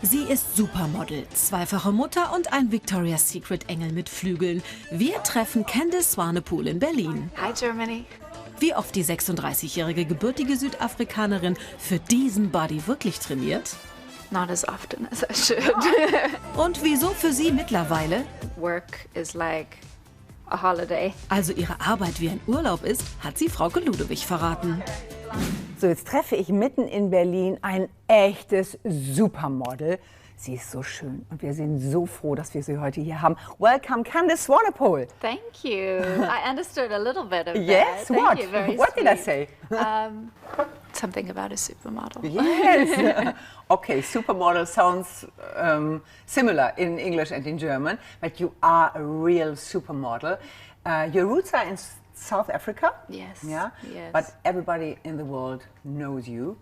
Sie ist Supermodel, zweifache Mutter und ein Victoria's Secret Engel mit Flügeln. Wir treffen Candice Swanepoel in Berlin. Hi Germany. Wie oft die 36-jährige gebürtige Südafrikanerin für diesen Body wirklich trainiert? Not as often as I should. Und wieso für sie mittlerweile? Work is like a holiday. Also ihre Arbeit wie ein Urlaub ist, hat sie Frauke Ludowig verraten. So, jetzt treffe ich mitten in Berlin ein echtes Supermodel. Sie ist so schön und wir sind so froh, dass wir sie heute hier haben. Welcome, Candice Swanepoel. Thank you. I understood a little bit of Yes, that. what? Thank you, very What did I sweet. say? Something about a supermodel. Yes. Okay, supermodel sounds similar in English and in German, but you are a real supermodel. Your roots are in South Africa. Yes. Yeah. Yes. But everybody in the world knows you,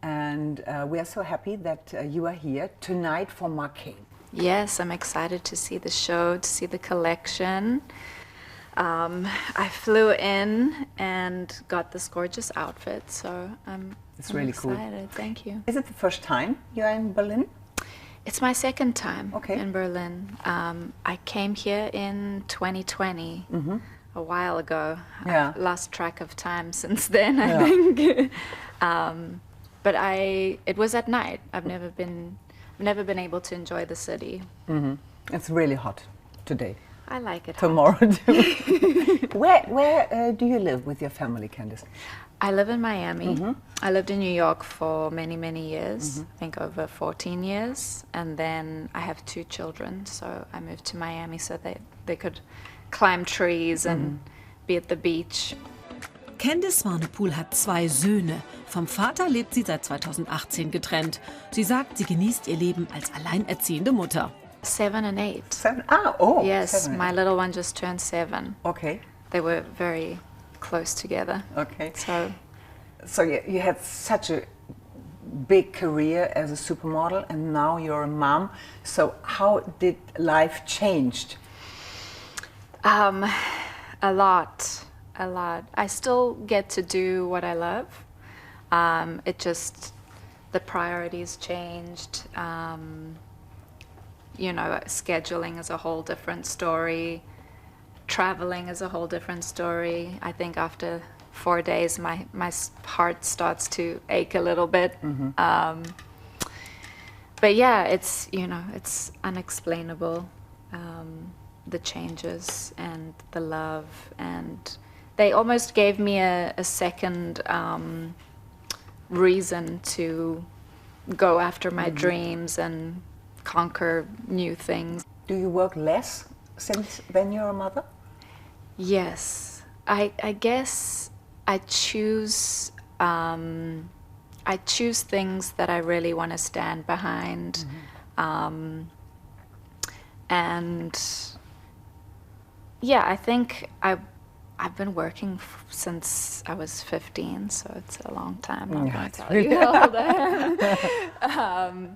and we are so happy that you are here tonight for marking. Yes, I'm excited to see the show, to see the collection. I flew in and got this gorgeous outfit, so I'm really excited. cool. Thank you. Is it the first time you're in Berlin? It's my second time Okay. in Berlin. I came here in 2020, a while ago. Yeah. I've lost track of time since then, I think. But it was at night. I've never been able to enjoy the city. It's really hot today. I like it hot. Tomorrow too. Where do you live with your family, Candice? I live in Miami. I lived in New York for many, many years, I think over 14 years. And then I have 2 children, so I moved to Miami so they could climb trees and be at the beach. Candice Swanepoel hat 2 Söhne. Vom Vater lebt sie seit 2018 getrennt. Sie sagt, sie genießt ihr Leben als alleinerziehende Mutter. 7 and 8. 7? Ah, oh. Yes, 7. my little one just turned 7. Okay. They were very close together. Okay. So You had such a big career as a supermodel, and now you're a mom. So how did life change? a lot. I still get to do what I love. The priorities changed. You know, scheduling is a whole different story. Traveling is a whole different story. I think after 4 days, my heart starts to ache a little bit. But yeah, it's unexplainable, the changes and the love, and they almost gave me a second reason to go after my dreams and conquer new things. Do you work less since when you're a mother? Yes, I guess I choose things that I really want to stand behind, and yeah, I think I've been working since I was 15, so it's a long time. I'm going to tell you how old I am.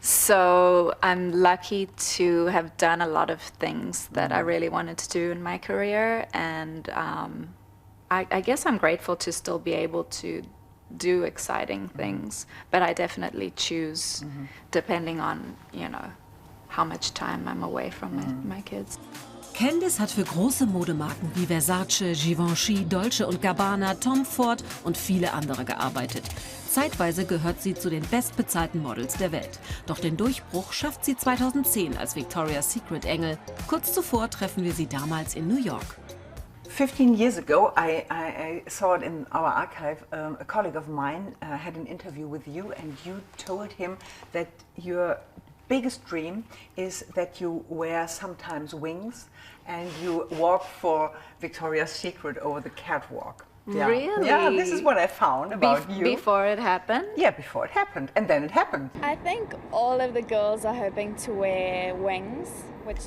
So I'm lucky to have done a lot of things that I really wanted to do in my career, and I guess I'm grateful to still be able to do exciting things, but I definitely choose depending on, you know, how much time I'm away from my kids. Candice hat für große Modemarken wie Versace, Givenchy, Dolce & Gabbana, Tom Ford und viele andere gearbeitet. Zeitweise gehört sie zu den bestbezahlten Models der Welt. Doch den Durchbruch schafft sie 2010 als Victoria's Secret Engel. Kurz zuvor treffen wir sie damals in New York. 15 years ago, I saw it in our archive. A colleague of mine had an interview with you, and you told him that your biggest dream is that you wear sometimes wings and you walk for Victoria's Secret over the catwalk. Yeah. Really? Yeah, this is what I found about you. Before it happened? Yeah, before it happened, and then it happened. I think all of the girls are hoping to wear wings.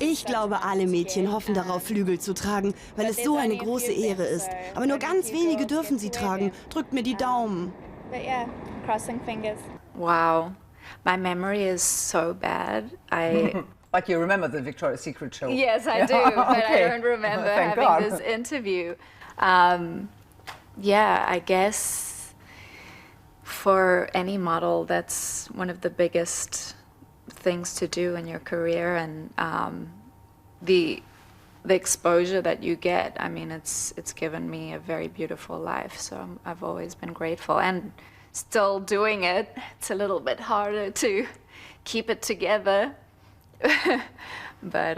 Ich glaube, alle Mädchen hoffen darauf, Flügel zu tragen, weil es so eine große Ehre ist. Aber nur ganz wenige dürfen sie tragen. Drückt mir die Daumen. But yeah, crossing fingers. Wow. My memory is so bad. But you remember the Victoria's Secret show? Yes, I do, but I don't remember having this interview. Yeah, I guess for any model, that's one of the biggest things to do in your career, and the exposure that you get. I mean, it's given me a very beautiful life, so I've always been grateful, and still doing it. It's a little bit harder to keep it together, but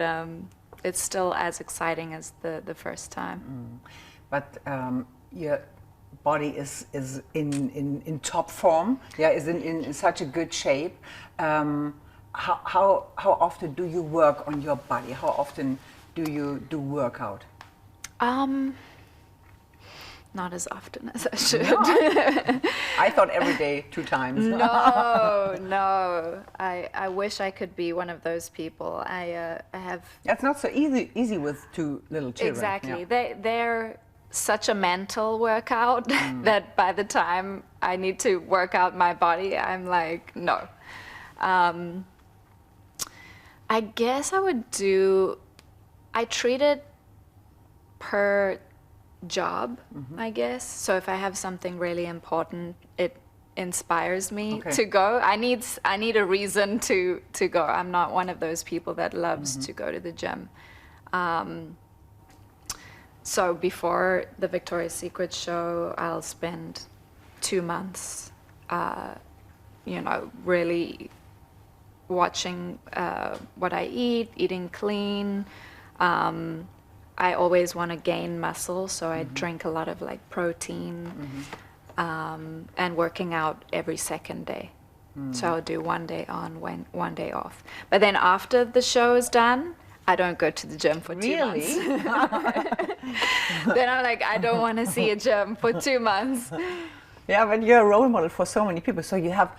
it's still as exciting as the first time. But your body is in top form, yeah, is in such a good shape. How often do you work on your body? How often do you do workout? Not as often as I should. No. I thought every day, 2 times. No. I wish I could be one of those people. I have. It's not so easy with 2 little children. Exactly. Yeah. They're such a mental workout that by the time I need to work out my body, I'm like, no. I guess I would do. I treat it per job, I guess. So if I have something really important, it inspires me to go. I need a reason to go. I'm not one of those people that loves to go to the gym. So before the Victoria's Secret show, I'll spend 2 months, you know, really watching what I eat, eating clean. I always want to gain muscle, so I drink a lot of like protein, and working out every second day. So I'll do 1 day on, 1 day off. But then after the show is done, I don't go to the gym for 2 months. Then I'm like, I don't want to see a gym for 2 months. Yeah, but you're a role model for so many people. So you have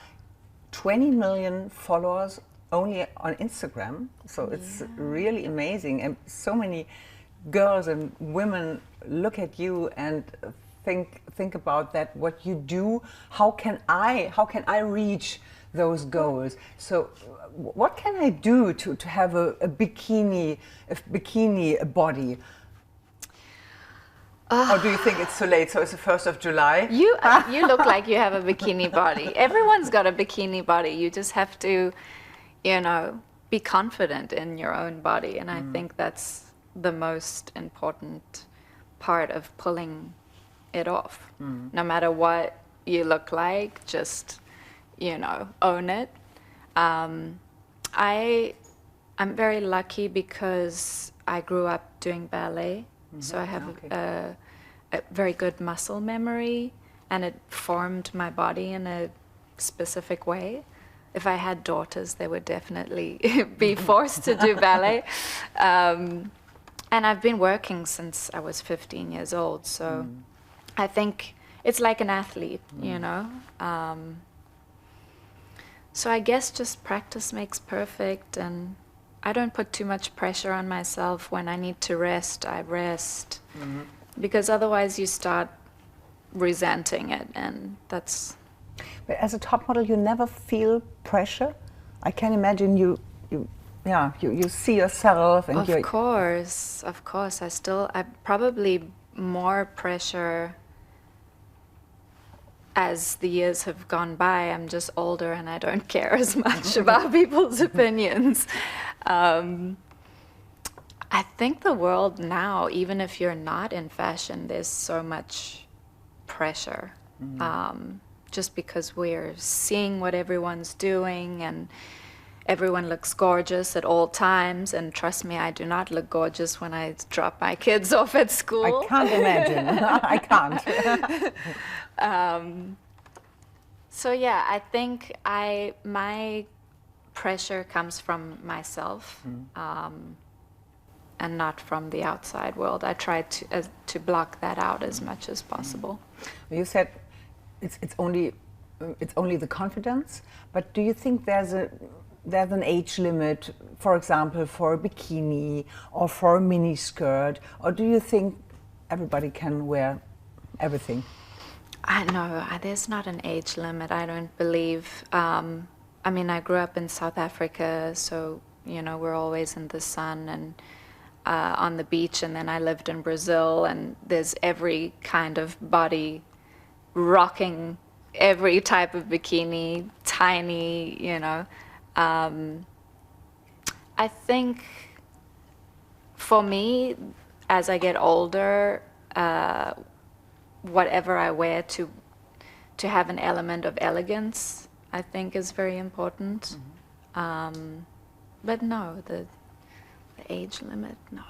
20 million followers only on Instagram. So it's really amazing. And so many girls and women look at you and think about that, what you do. How can I reach those goals? So what can I do to have a bikini body? Or do you think it's too late? So it's the 1st of July? You look like you have a bikini body. Everyone's got a bikini body. You just have to, you know, be confident in your own body. And I think that's the most important part of pulling it off. No matter what you look like, just, you know, own it. I'm very lucky because I grew up doing ballet. So I have a very good muscle memory, and it formed my body in a specific way. If I had daughters, they would definitely be forced to do ballet. And I've been working since I was 15 years old, so I think it's like an athlete, you know. So I guess just practice makes perfect, and I don't put too much pressure on myself. When I need to rest, I rest. Because otherwise you start resenting it, and that's... But as a top model, you never feel pressure? I can imagine you see yourself and Of course. I probably more pressure as the years have gone by. I'm just older and I don't care as much about people's opinions. I think the world now, even if you're not in fashion, there's so much pressure. Just because we're seeing what everyone's doing, and everyone looks gorgeous at all times. And trust me, I do not look gorgeous when I drop my kids off at school. I can't imagine. I can't. So yeah, I think my pressure comes from myself, and not from the outside world. I try to block that out as much as possible. You said it's only the confidence, but do you think there's an age limit, for example, for a bikini or for a mini skirt, or do you think everybody can wear everything? No, there's not an age limit, I don't believe. I mean, I grew up in South Africa, so, you know, we're always in the sun and on the beach, and then I lived in Brazil, and there's every kind of body rocking every type of bikini, tiny, you know. I think for me, as I get older, whatever I wear to have an element of elegance, I think is very important. But no, the age limit, no.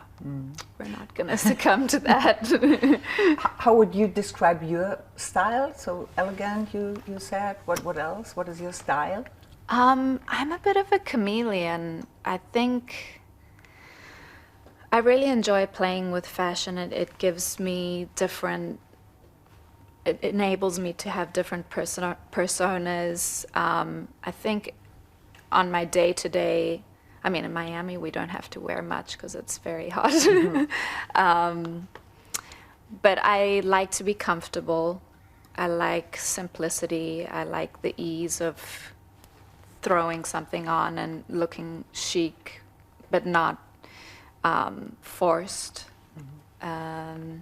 We're not going to succumb to that. How would you describe your style? So elegant, you said. What else? What is your style? I'm a bit of a chameleon. I think I really enjoy playing with fashion. It gives me different, it enables me to have different personas. I think on my day-to-day, I mean, in Miami, we don't have to wear much because it's very hot. But I like to be comfortable. I like simplicity. I like the ease of throwing something on and looking chic, but not forced. I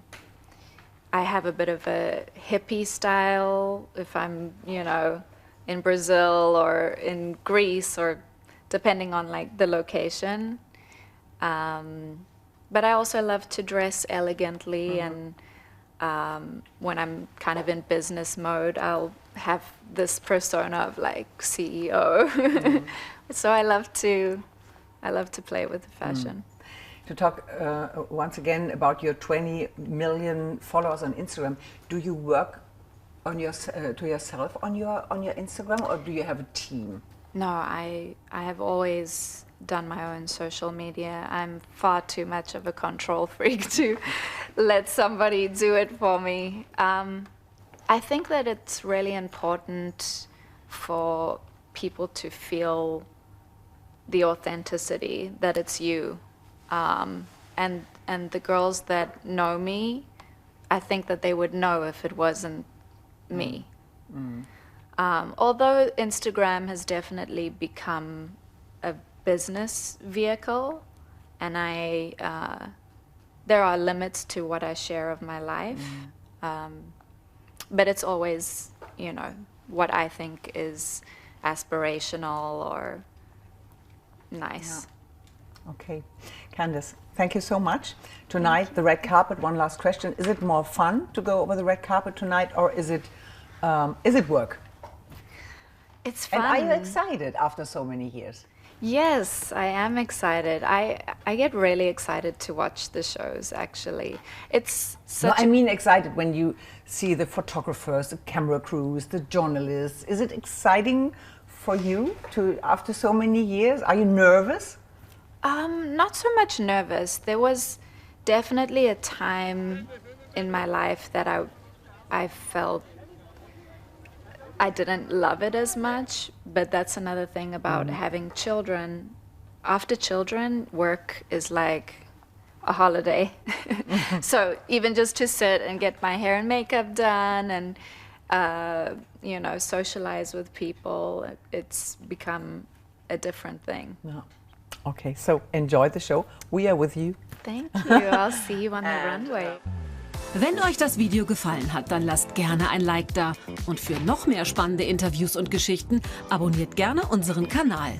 have a bit of a hippie style if I'm, you know, in Brazil or in Greece, or depending on like the location. But I also love to dress elegantly, and when I'm kind of in business mode, I'll have this persona of like CEO. So I love to play with the fashion. To talk once again about your 20 million followers on Instagram, do you work on to yourself on your Instagram, or do you have a team? No, I have always done my own social media. I'm far too much of a control freak to let somebody do it for me. I think that it's really important for people to feel the authenticity, that it's you. And the girls that know me, I think that they would know if it wasn't me. Although Instagram has definitely become a business vehicle, and there are limits to what I share of my life, but it's always, you know, what I think is aspirational or nice. Yeah. Okay, Candice, thank you so much. Tonight, the red carpet. One last question: is it more fun to go over the red carpet tonight, or is it work? It's fun. And are you excited after so many years? Yes, I am excited. I get really excited to watch the shows, actually. It's such I mean excited when you see the photographers, the camera crews, the journalists. Is it exciting for you after so many years? Are you nervous? Not so much nervous. There was definitely a time in my life that I felt I didn't love it as much, but that's another thing about having children. After children, work is like a holiday. So even just to sit and get my hair and makeup done and, you know, socialize with people, it's become a different thing. Yeah. Okay, so enjoy the show. We are with you. Thank you. I'll see you on the runway. Wenn euch das Video gefallen hat, dann lasst gerne ein Like da. Und für noch mehr spannende Interviews und Geschichten abonniert gerne unseren Kanal.